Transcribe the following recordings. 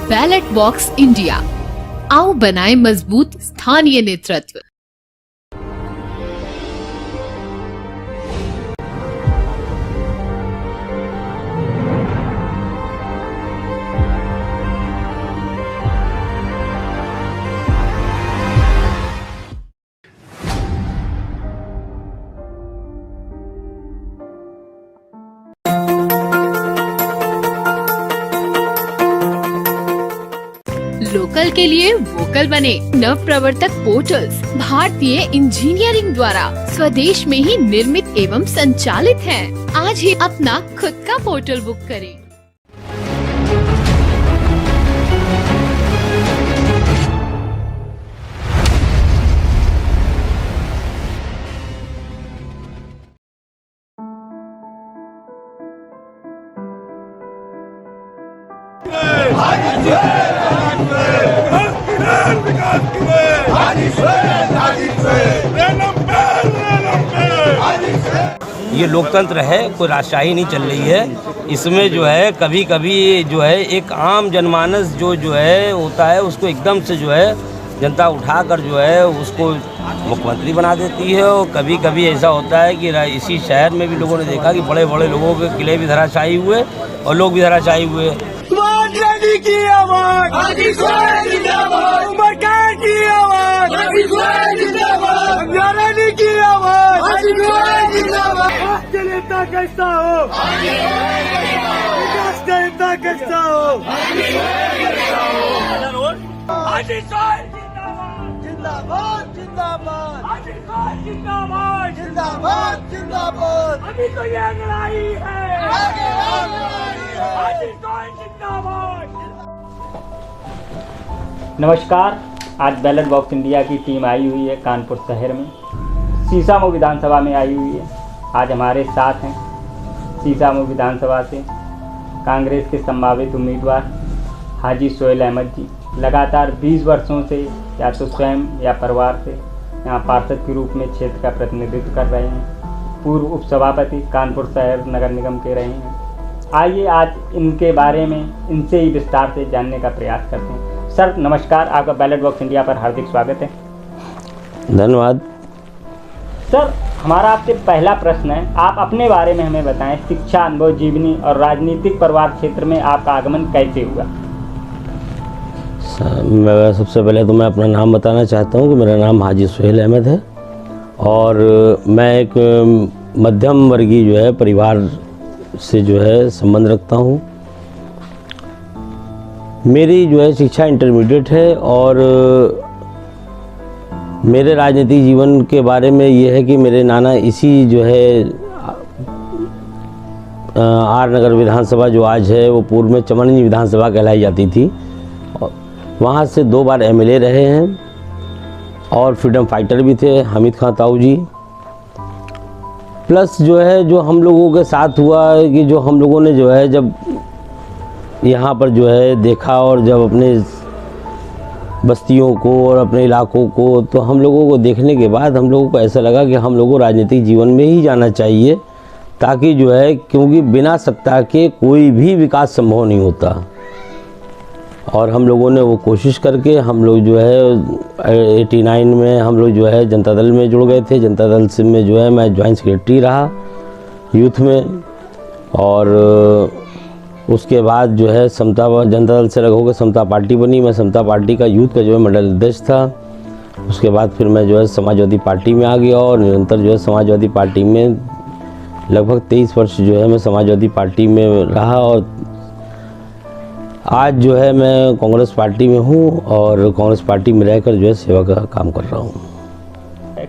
Ballot box India, आओ बनाए मजबूत स्थानीय नेतृत्व। लोकल के लिए वोकल बने। नव प्रवर्तक पोर्टल्स भारतीय इंजीनियरिंग द्वारा स्वदेश में ही निर्मित एवं संचालित हैं। आज ही अपना खुद का पोर्टल बुक करें। ये लोकतंत्र है, कोई राजशाही नहीं चल रही है। इसमें जो है कभी कभी जो है एक आम जनमानस जो है होता है, उसको एकदम से जो है जनता उठाकर जो है उसको मुख्यमंत्री बना देती है। और कभी कभी ऐसा होता है कि इसी शहर में भी लोगों ने देखा कि बड़े बड़े लोगों के किले भी धराशायी हुए और लोग भी धराशायी हुए। की आवाज, उमरखान की आवाज, रानी की आवाज, राष्ट्रीय नेता कैसा हो, राष्ट्रीय नेता कैसा हो, जिंदाबाद जिंदाबाद जिंदाबाद जिंदाबाद जिंदाबाद। अभी तो ये लड़ाई है, जिंदाबाद। नमस्कार, आज बैलेट बॉक्स इंडिया की टीम आई हुई है कानपुर शहर में, सीसामऊ विधानसभा में आई हुई है। आज हमारे साथ हैं सीसामऊ विधानसभा से कांग्रेस के संभावित उम्मीदवार हाजी सोहेल अहमद जी। लगातार 20 वर्षों से या तो स्वयं या परिवार से यहाँ पार्षद के रूप में क्षेत्र का प्रतिनिधित्व कर रहे हैं। पूर्व उपसभापति कानपुर शहर नगर निगम के रहे हैं। आइए आज इनके बारे में इनसे ही विस्तार से जानने का प्रयास करते हैं। सर नमस्कार, आपका बैलेट बॉक्स इंडिया पर हार्दिक स्वागत है। धन्यवाद। सर हमारा आपसे पहला प्रश्न है, आप अपने बारे में हमें बताएं, शिक्षा, अनुभव, जीवनी और राजनीतिक परिवार क्षेत्र में आपका आगमन कैसे हुआ? मैं सबसे पहले तो मैं अपना नाम बताना चाहता हूँ कि मेरा नाम हाजी सोहेल अहमद है और मैं एक मध्यम वर्गीय जो है परिवार से जो है संबंध रखता हूँ। मेरी जो है शिक्षा इंटरमीडिएट है और मेरे राजनीतिक जीवन के बारे में ये है कि मेरे नाना इसी जो है आर नगर विधानसभा जो आज है वो पूर्व में चमनजी विधानसभा कहलाई जाती थी, वहाँ से 2 बार एमएलए रहे हैं और फ्रीडम फाइटर भी थे हामिद खां ताऊ जी। प्लस जो है जो हम लोगों के साथ हुआ है कि जो हम लोगों ने जो है जब यहाँ पर जो है देखा और जब अपने बस्तियों को और अपने इलाकों को, तो हम लोगों को देखने के बाद हम लोगों को ऐसा लगा कि हम लोगों को राजनीतिक जीवन में ही जाना चाहिए, ताकि जो है क्योंकि बिना सत्ता के कोई भी विकास संभव नहीं होता। और हम लोगों ने वो कोशिश करके हम लोग जो है 89 में हम लोग जो है जनता दल में जुड़ गए थे। जनता दल से में जो है मैं जॉइंट सेक्रेटरी रहा यूथ में और उसके बाद जो है समता जनता दल से अलग होकर समता पार्टी बनी। मैं समता पार्टी का यूथ का जो है मंडल अध्यक्ष था। उसके बाद फिर मैं जो है समाजवादी पार्टी में आ गया और निरंतर जो है समाजवादी पार्टी में लगभग 23 वर्ष जो है मैं समाजवादी पार्टी में रहा और आज जो है मैं कांग्रेस पार्टी में हूँ और कांग्रेस पार्टी में रहकर जो है सेवा का काम कर रहा हूँ।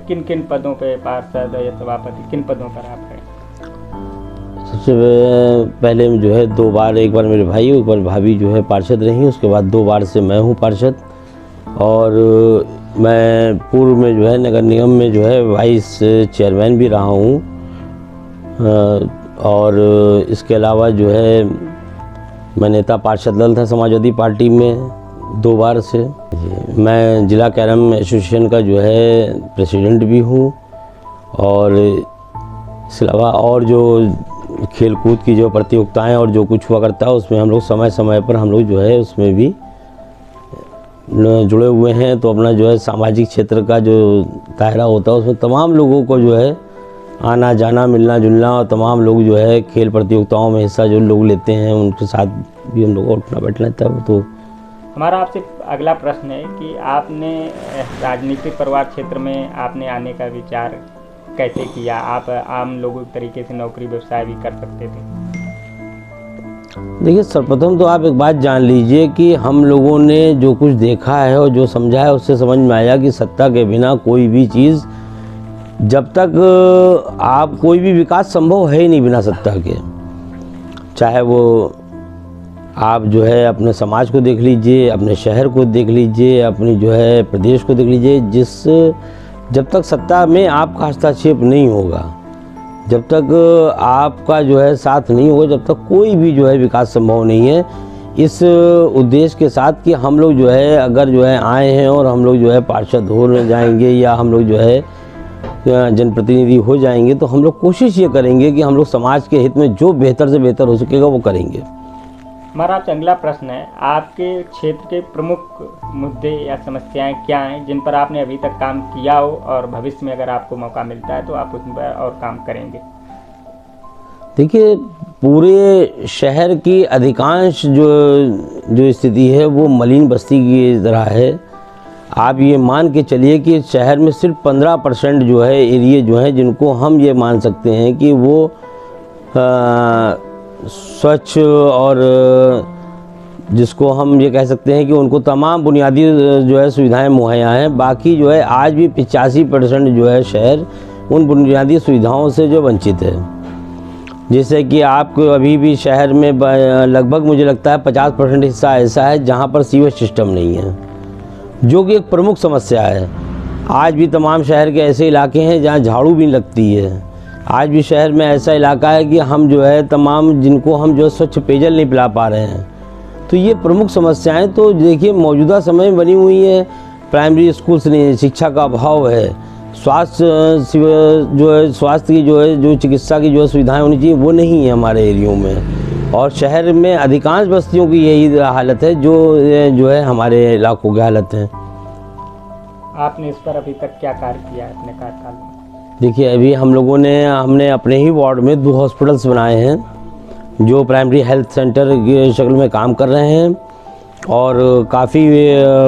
किन किन पदों पे पार्षद या सभापति, किन पदों पर आप हैं? सबसे पहले जो है 2 बार, एक बार मेरे भाई एक बार भाभी जो है पार्षद रही, उसके बाद 2 बार से मैं हूँ पार्षद। और मैं पूर्व में जो है नगर निगम में जो है वाइस चेयरमैन भी रहा हूँ। और इसके अलावा जो है मैं नेता पार्षद दल था समाजवादी पार्टी में 2 बार से। मैं जिला कैरम एसोसिएशन का जो है प्रेसिडेंट भी हूँ और इसके अलावा और जो खेल कूद की जो प्रतियोगिताएं और जो कुछ हुआ करता है उसमें हम लोग समय समय पर हम लोग जो है उसमें भी जुड़े हुए हैं, तो अपना जो है सामाजिक क्षेत्र का जो दायरा होता है उसमें तमाम लोगों को जो है आना जाना, मिलना जुलना, और तमाम लोग जो है खेल प्रतियोगिताओं में हिस्सा जो लोग लेते हैं उनके साथ भी हम लोग उठना बैठना था। तो हमारा आपसे अगला प्रश्न है कि आपने राजनीतिक परिवार क्षेत्र में आपने आने का विचार कैसे किया? आप आम लोगों के तरीके से नौकरी व्यवसाय भी कर सकते थे। देखिए, सर्वप्रथम तो आप एक बात जान लीजिए कि हम लोगों ने जो कुछ देखा है और जो समझा है उससे समझ में आया कि सत्ता के बिना कोई भी चीज़, जब तक आप कोई भी विकास संभव है ही नहीं बिना सत्ता के। चाहे वो आप जो है अपने समाज को देख लीजिए, अपने शहर को देख लीजिए, अपनी जो है प्रदेश को देख लीजिए, जब तक सत्ता में आपका हस्तक्षेप नहीं होगा, जब तक आपका जो है साथ नहीं होगा, जब तक कोई भी जो है विकास संभव नहीं है। इस उद्देश्य के साथ कि हम लोग जो है अगर जो है आए हैं और हम लोग जो है पार्षद हो जाएंगे या हम लोग जो है जनप्रतिनिधि हो जाएंगे, तो हम लोग कोशिश ये करेंगे कि हम लोग समाज के हित में जो बेहतर से बेहतर हो सकेगा वो करेंगे। हमारा आपसे अगला प्रश्न है, आपके क्षेत्र के प्रमुख मुद्दे या समस्याएं क्या हैं जिन पर आपने अभी तक काम किया हो और भविष्य में अगर आपको मौका मिलता है तो आप उस पर और काम करेंगे? देखिए, पूरे शहर की अधिकांश जो स्थिति है वो मलिन बस्ती की तरह है। आप ये मान के चलिए कि शहर में सिर्फ 15% जो है एरिया जो है जिनको हम ये मान सकते हैं कि वो स्वच्छ और जिसको हम ये कह सकते हैं कि उनको तमाम बुनियादी जो है सुविधाएं मुहैया हैं। बाकी जो है आज भी 85% जो है शहर उन बुनियादी सुविधाओं से जो वंचित है। जैसे कि आपको अभी भी शहर में लगभग मुझे लगता है 50% हिस्सा ऐसा है जहां पर सीवेज सिस्टम नहीं है, जो कि एक प्रमुख समस्या है। आज भी तमाम शहर के ऐसे इलाके हैं जहां झाड़ू भी लगती है। आज भी शहर में ऐसा इलाका है कि हम जो है तमाम जिनको हम जो स्वच्छ पेयजल नहीं पिला पा रहे हैं। तो ये प्रमुख समस्याएं तो देखिए मौजूदा समय में बनी हुई हैं। प्राइमरी स्कूल्स नहीं, शिक्षा का अभाव है, स्वास्थ्य की जो चिकित्सा की जो सुविधाएं होनी चाहिए वो नहीं है हमारे एरियो में। और शहर में अधिकांश बस्तियों की यही हालत है जो है हमारे इलाकों की हालत है। आपने इस पर अभी तक क्या कार्य किया है अपने कार्यकाल में? देखिए, अभी हमने अपने ही वार्ड में 2 हॉस्पिटल्स बनाए हैं जो प्राइमरी हेल्थ सेंटर की शक्ल में काम कर रहे हैं और काफ़ी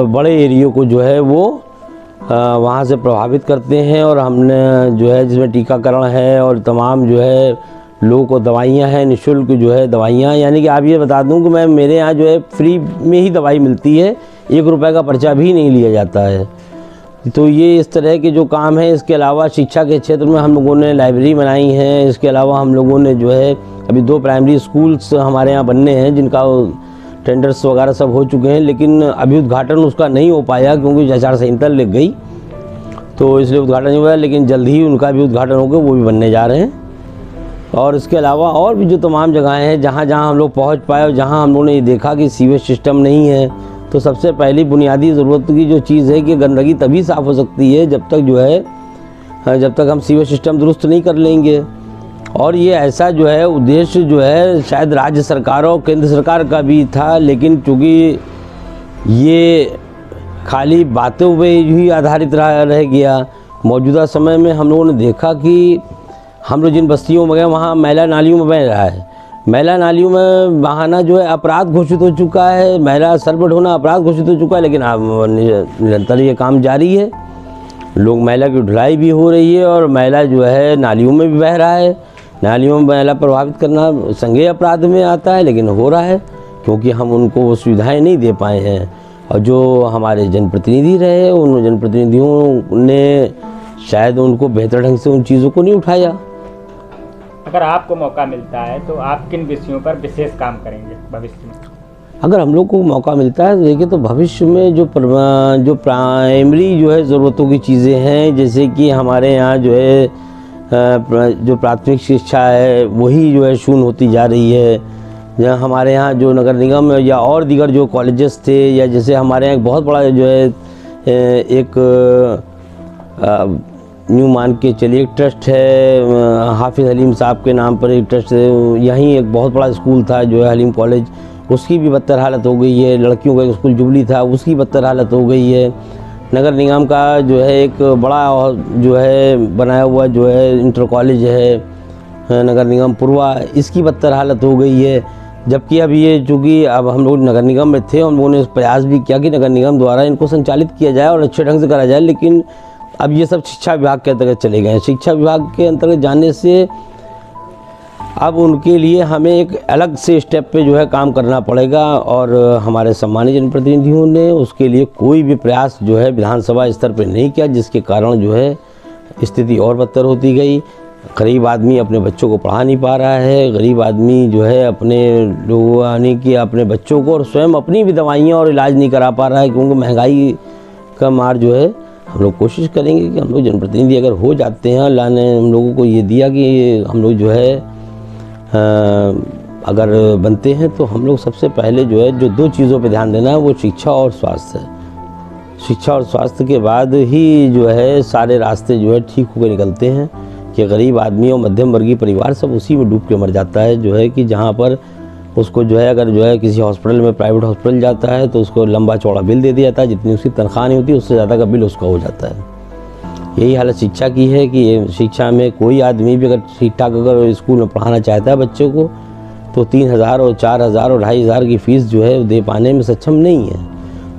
बड़े एरियो को जो है वो वहाँ से प्रभावित करते हैं। और हमने जो है जिसमें टीकाकरण है और तमाम जो है लोगों को दवाइयाँ हैं, निःशुल्क जो है दवाइयाँ, यानी कि आप ये बता दूं कि मेरे यहाँ जो है फ्री में ही दवाई मिलती है, 1 रुपये का पर्चा भी नहीं लिया जाता है। तो ये इस तरह के जो काम है। इसके अलावा शिक्षा के क्षेत्र में हम लोगों ने लाइब्रेरी बनाई है। इसके अलावा हम लोगों ने जो है अभी 2 प्राइमरी स्कूल्स हमारे यहाँ बनने हैं जिनका टेंडर्स वगैरह सब हो चुके हैं, लेकिन अभी उद्घाटन उसका नहीं हो पाया क्योंकि आचार संहिता लग गई, तो इसलिए उद्घाटन नहीं हुआ। लेकिन जल्द ही उनका भी उद्घाटन होगा, वो भी बनने जा रहे हैं। और इसके अलावा और भी जो तमाम जगहें हैं जहाँ जहाँ हम लोग पहुँच पाए और जहाँ हम लोगों ने ये देखा कि सीवेज सिस्टम नहीं है, तो सबसे पहली बुनियादी ज़रूरत की जो चीज़ है कि गंदगी तभी साफ़ हो सकती है जब तक हम सीवेज सिस्टम दुरुस्त नहीं कर लेंगे। और ये ऐसा जो है उद्देश्य जो है शायद राज्य सरकार और केंद्र सरकार का भी था, लेकिन चूँकि ये खाली बातों पे ही आधारित रह गया। मौजूदा समय में हम लोगों ने देखा कि हम लोग जिन बस्तियों में गए वहाँ मैला नालियों में बह रहा है। मैला नालियों में बहाना जो है अपराध घोषित हो चुका है, मैला सरबट होना अपराध घोषित हो चुका है, लेकिन निरंतर ये काम जारी है। लोग मैला की ढुलाई भी हो रही है और मैला जो है नालियों में भी बह रहा है। नालियों में मैला प्रभावित करना संज्ञेय अपराध में आता है, लेकिन हो रहा है क्योंकि हम उनको वो सुविधाएँ नहीं दे पाए हैं। और जो हमारे जनप्रतिनिधि रहे उन जनप्रतिनिधियों ने शायद उनको बेहतर ढंग से उन चीज़ों को नहीं उठाया। अगर आपको मौका मिलता है तो आप किन विषयों पर विशेष काम करेंगे भविष्य में? अगर हम लोग को मौका मिलता है तो देखिए, तो भविष्य में जो प्राइमरी जो है ज़रूरतों की चीज़ें हैं, जैसे कि हमारे यहाँ जो है जो प्राथमिक शिक्षा है वही जो है शून्य होती जा रही है। जहाँ हमारे यहाँ जो नगर निगम या और दीगर जो कॉलेजेस थे, या जैसे हमारे यहाँ एक बहुत बड़ा जो है एक न्यू मान के चलिए एक ट्रस्ट है, हाफिज़ हलीम साहब के नाम पर एक ट्रस्ट है। यहीं एक बहुत बड़ा स्कूल था जो है हलीम कॉलेज, उसकी भी बदतर हालत हो गई है। लड़कियों का स्कूल जुबली था, उसकी बदतर हालत हो गई है। नगर निगम का जो है एक बड़ा जो है बनाया हुआ जो है इंटर कॉलेज है नगर निगम पूर्वा, इसकी बदतर हालत हो गई है। जबकि अब ये चूँकि अब हम लोग नगर निगम में थे, हम लोगों ने प्रयास भी किया कि नगर निगम द्वारा इनको संचालित किया जाए और अच्छे ढंग से करा जाए, लेकिन अब ये सब शिक्षा विभाग के अंतर्गत चले गए हैं। शिक्षा विभाग के अंतर्गत जाने से अब उनके लिए हमें एक अलग से स्टेप पे जो है काम करना पड़ेगा और हमारे सम्मानित जनप्रतिनिधियों ने उसके लिए कोई भी प्रयास जो है विधानसभा स्तर पे नहीं किया, जिसके कारण जो है स्थिति और बदतर होती गई। गरीब आदमी अपने बच्चों को पढ़ा नहीं पा रहा है, गरीब आदमी जो है अपने लोगों यानी कि अपने बच्चों को और स्वयं अपनी भी दवाइयाँ और इलाज नहीं करा पा रहा है, क्योंकि महंगाई का मार जो है। हम लोग कोशिश करेंगे कि हम लोग जनप्रतिनिधि अगर हो जाते हैं, अल्लाह ने हम लोगों को ये दिया कि हम लोग जो है अगर बनते हैं तो हम लोग सबसे पहले जो है जो 2 चीज़ों पे ध्यान देना है वो शिक्षा और स्वास्थ्य है। शिक्षा और स्वास्थ्य के बाद ही जो है सारे रास्ते जो है ठीक होकर निकलते हैं कि गरीब आदमी और मध्यम वर्गीय परिवार सब उसी में डूब के मर जाता है। जो है कि जहाँ पर उसको जो है अगर जो है किसी हॉस्पिटल में प्राइवेट हॉस्पिटल जाता है तो उसको लंबा चौड़ा बिल दे दिया जाता है, जितनी उसकी तनख्वाह नहीं होती उससे ज़्यादा का बिल उसका हो जाता है। यही हालत शिक्षा की है कि शिक्षा में कोई आदमी भी अगर ठीक ठाक अगर स्कूल में पढ़ाना चाहता है बच्चों को तो 3,000 और 4,000 और 2,500 की फ़ीस जो है दे पाने में सक्षम नहीं है।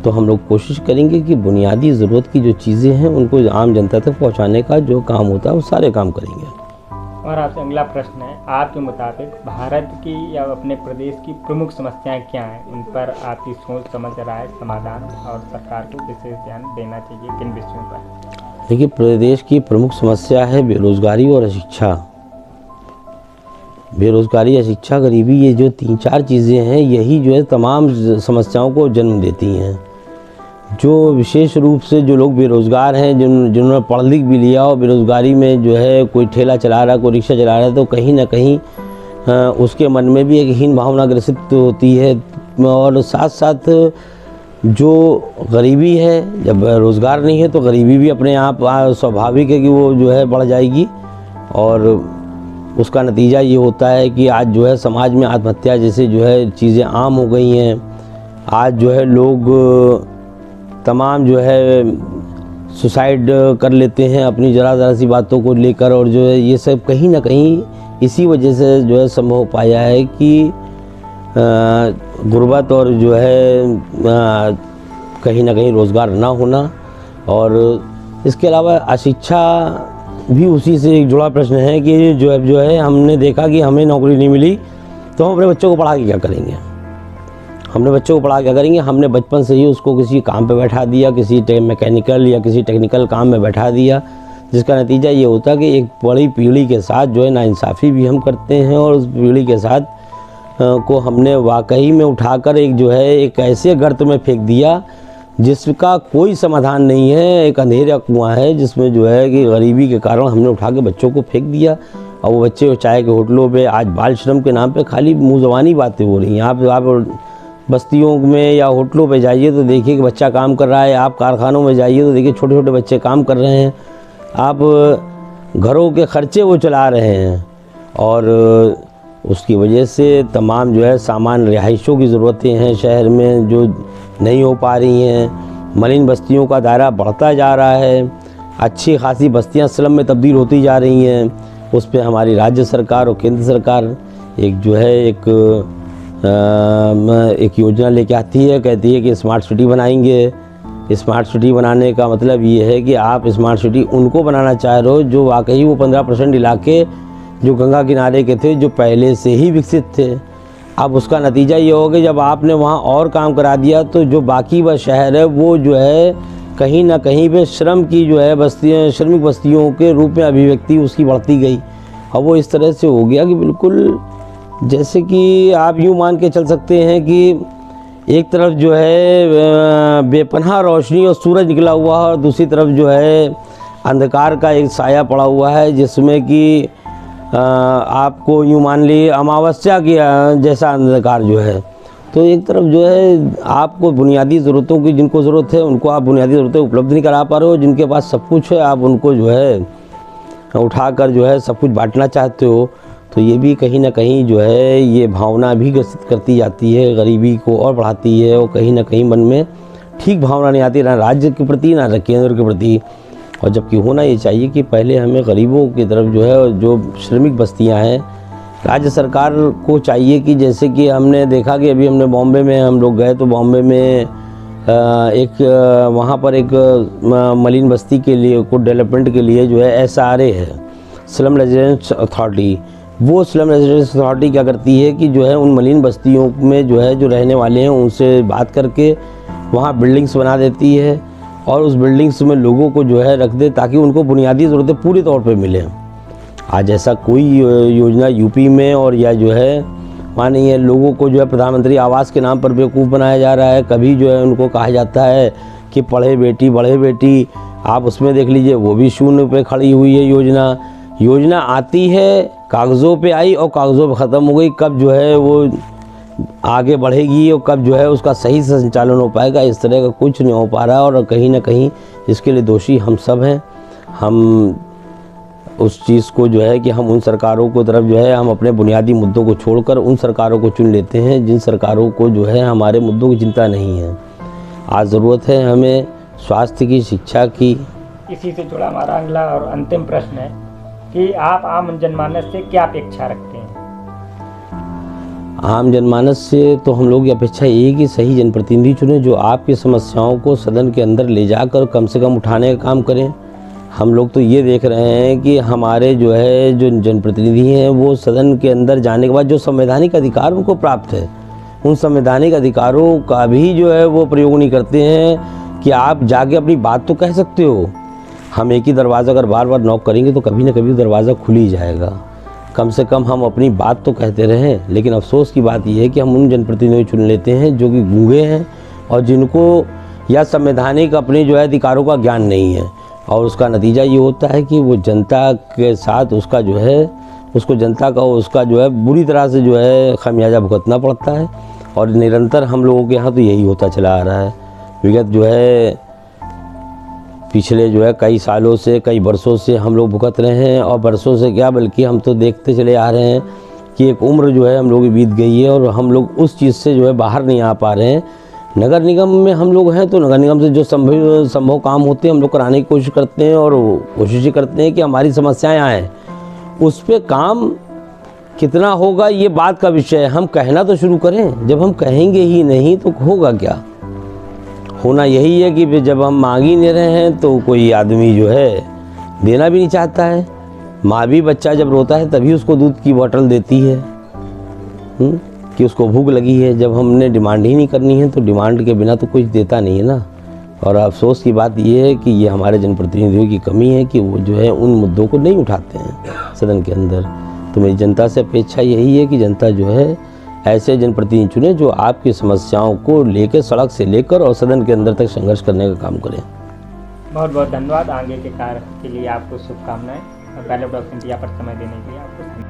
तो हम लोग कोशिश करेंगे कि बुनियादी ज़रूरत की जो चीज़ें हैं उनको आम जनता तक पहुंचाने का जो काम होता है वो सारे काम करेंगे। और आपसे अगला प्रश्न है, आपके मुताबिक भारत की या अपने प्रदेश की प्रमुख समस्याएं क्या हैं? उन पर आपकी सोच समझ राय समाधान और सरकार को विशेष ध्यान देना चाहिए किन विषयों पर? देखिए, प्रदेश की प्रमुख समस्या है बेरोज़गारी और अशिक्षा। बेरोज़गारी, अशिक्षा, गरीबी, ये जो 3-4 चीज़ें हैं यही जो है तमाम समस्याओं को जन्म देती हैं। जो विशेष रूप से जो लोग बेरोज़गार हैं, जिन्होंने पढ़ लिख भी लिया और बेरोज़गारी में जो है कोई ठेला चला रहा है, कोई रिक्शा चला रहा है, तो कहीं ना कहीं उसके मन में भी एक हीन भावना ग्रसित होती है। और साथ साथ जो गरीबी है, जब रोज़गार नहीं है तो गरीबी भी अपने आप स्वाभाविक है कि वो जो है बढ़ जाएगी और उसका नतीजा ये होता है कि आज जो है समाज में आत्महत्या जैसे जो है चीज़ें आम हो गई हैं। आज जो है लोग तमाम जो है सुसाइड कर लेते हैं अपनी ज़रा सी बातों को लेकर, और जो है ये सब कहीं ना कहीं इसी वजह से जो है संभव हो पाया है कि गुर्बत और जो है कहीं ना कहीं रोज़गार ना होना। और इसके अलावा अशिक्षा भी उसी से एक जुड़ा प्रश्न है कि जो है हमने देखा कि हमें नौकरी नहीं मिली तो हम अपने बच्चों को पढ़ा के क्या करेंगे। हमने बच्चों को पढ़ा क्या करेंगे, हमने बचपन से ही उसको किसी काम पे बैठा दिया, किसी मैकेनिकल या किसी टेक्निकल काम में बैठा दिया, जिसका नतीजा ये होता कि एक बड़ी पीढ़ी के साथ जो है नाइंसाफ़ी भी हम करते हैं और उस पीढ़ी के साथ को हमने वाकई में उठाकर एक जो है एक ऐसे गर्त में फेंक दिया जिसका कोई समाधान नहीं है। एक अंधेरा कुआं है जिसमें जो है कि गरीबी के कारण हमने उठा के बच्चों को फेंक दिया और वो बच्चे चाय के होटलों पे आज बाल श्रम के नाम पे खाली मुँह ज़बानी बातें हो रही हैं। आप बस्तियों में या होटलों पे जाइए तो देखिए कि बच्चा काम कर रहा है, आप कारखानों में जाइए तो देखिए छोटे छोटे बच्चे काम कर रहे हैं, आप घरों के खर्चे वो चला रहे हैं और उसकी वजह से तमाम जो है सामान रिहाइशों की ज़रूरतें हैं शहर में जो नहीं हो पा रही हैं। मलिन बस्तियों का दायरा बढ़ता जा रहा है, अच्छी खासी बस्तियां स्लम में तब्दील होती जा रही हैं। उस पर हमारी राज्य सरकार और केंद्र सरकार एक जो है एक योजना लेके आती है, कहती है कि स्मार्ट सिटी बनाएंगे। स्मार्ट सिटी बनाने का मतलब ये है कि आप स्मार्ट सिटी उनको बनाना चाह रहे हो जो वाकई वो 15% इलाके जो गंगा किनारे के थे, जो पहले से ही विकसित थे। अब उसका नतीजा ये होगा जब आपने वहाँ और काम करा दिया तो जो बाकी वह शहर है वो जो है कहीं ना कहीं पे श्रम की जो है बस्तियाँ, श्रमिक बस्तियों के रूप में अभिव्यक्ति उसकी बढ़ती गई। और वो इस तरह से हो गया कि बिल्कुल जैसे कि आप यूँ मान के चल सकते हैं कि एक तरफ जो है बेपनाह रोशनी और सूरज निकला हुआ है और दूसरी तरफ जो है अंधकार का एक साया पड़ा हुआ है, जिसमें कि आपको यूँ मान ली अमावस्या की जैसा अंधकार जो है। तो एक तरफ जो है आपको बुनियादी ज़रूरतों की जिनको ज़रूरत है उनको आप बुनियादी ज़रूरतें उपलब्ध नहीं करा पा रहे हो, जिनके पास सब कुछ है आप उनको जो है उठाकर जो है सब कुछ बांटना चाहते हो। तो ये भी कहीं ना कहीं जो है ये भावना भी ग्रसित करती जाती है, गरीबी को और बढ़ाती है, और कहीं ना कहीं मन में ठीक भावना नहीं आती, ना राज्य के प्रति ना केंद्र के प्रति। और जबकि होना ये चाहिए कि पहले हमें गरीबों की तरफ जो है, जो श्रमिक बस्तियां हैं, राज्य सरकार को चाहिए कि जैसे कि हमने देखा कि अभी हमने बॉम्बे में हम लोग गए, तो बॉम्बे में वहाँ पर एक मलिन बस्ती के लिए को डेवलपमेंट के लिए जो है SRA है, स्लम रेजिडेंस अथॉरिटी। वो स्लम रेजिडेंस अथॉरिटी क्या करती है कि जो है उन मलिन बस्तियों में जो है जो रहने वाले हैं उनसे बात करके वहाँ बिल्डिंग्स बना देती है, और उस बिल्डिंग्स में लोगों को जो है रख दे ताकि उनको बुनियादी ज़रूरतें पूरी तौर पे मिलें। आज ऐसा कोई योजना यूपी में और या जो है वहाँ नहीं है। लोगों को जो है प्रधानमंत्री आवास के नाम पर बेवकूफ़ बनाया जा रहा है। कभी जो है उनको कहा जाता है कि पढ़े बेटी बढ़े बेटी, आप उसमें देख लीजिए वो भी शून्य पे खड़ी हुई है योजना आती है, कागज़ों पे आई और कागज़ों पे ख़त्म हो गई। कब जो है वो आगे बढ़ेगी और कब जो है उसका सही से संचालन हो पाएगा, इस तरह का कुछ नहीं हो पा रहा है। और कहीं ना कहीं इसके लिए दोषी हम सब हैं। हम उस चीज़ को जो है कि हम उन सरकारों को तरफ जो है हम अपने बुनियादी मुद्दों को छोड़कर उन सरकारों को चुन लेते हैं जिन सरकारों को जो है हमारे मुद्दों की चिंता नहीं है। आज ज़रूरत है हमें स्वास्थ्य की, शिक्षा की। इसी से जुड़ा हमारा अगला और अंतिम प्रश्न है कि आप आम जनमानस से क्या अपेक्षा रखते हैं? आम जनमानस से तो हम लोग की अपेक्षा ये है कि सही जनप्रतिनिधि चुने जो आपकी समस्याओं को सदन के अंदर ले जाकर कम से कम उठाने का काम करें। हम लोग तो ये देख रहे हैं कि हमारे जो है जो जनप्रतिनिधि हैं वो सदन के अंदर जाने के बाद जो संवैधानिक अधिकार उनको प्राप्त है, उन संवैधानिक अधिकारों का भी जो है वो प्रयोग नहीं करते हैं कि आप जाके अपनी बात तो कह सकते हो। हम एक ही दरवाज़ा अगर बार बार नॉक करेंगे तो कभी ना कभी दरवाज़ा खुल ही जाएगा। कम से कम हम अपनी बात तो कहते रहें। लेकिन अफसोस की बात यह है कि हम उन जनप्रतिनिधियों चुन लेते हैं जो कि गूंगे हैं और जिनको या संवैधानिक अपने जो है अधिकारों का ज्ञान नहीं है, और उसका नतीजा ये होता है कि वो जनता के साथ उसका जो है उसको जनता का उसका जो है बुरी तरह से जो है खामियाजा भुगतना पड़ता है। और निरंतर हम लोगों के यहाँ तो यही होता चला आ रहा है। विगत जो है पिछले जो है कई सालों से, कई वर्षों से हम लोग भुगत रहे हैं, और वर्षों से क्या बल्कि हम तो देखते चले आ रहे हैं कि एक उम्र जो है हम लोग की बीत गई है और हम लोग उस चीज़ से जो है बाहर नहीं आ पा रहे हैं। नगर निगम में हम लोग हैं तो नगर निगम से जो संभव काम होते हैं हम लोग कराने की कोशिश करते हैं, और कोशिश करते हैं कि हमारी समस्याएं आएँ। उस पर काम कितना होगा ये बात का विषय है। हम कहना तो शुरू करें, जब हम कहेंगे ही नहीं तो होगा क्या। होना यही है कि जब हम मांग ही नहीं रहे हैं तो कोई आदमी जो है देना भी नहीं चाहता है। माँ भी बच्चा जब रोता है तभी उसको दूध की बोतल देती है कि उसको भूख लगी है। जब हमने डिमांड ही नहीं करनी है तो डिमांड के बिना तो कुछ देता नहीं है ना। और अफसोस की बात ये है कि ये हमारे जनप्रतिनिधियों की कमी है कि वो जो है उन मुद्दों को नहीं उठाते हैं सदन के अंदर। तो मेरी जनता से अपेक्षा यही है कि जनता जो है ऐसे जनप्रतिनिधि चुने जो आपकी समस्याओं को लेकर सड़क से लेकर और सदन के अंदर तक संघर्ष करने का काम करें। बहुत बहुत धन्यवाद। आगे के कार्य के लिए आपको शुभकामनाएं और बैलेट ऑफ इंडिया पर समय देने के लिए आपको धन्यवाद।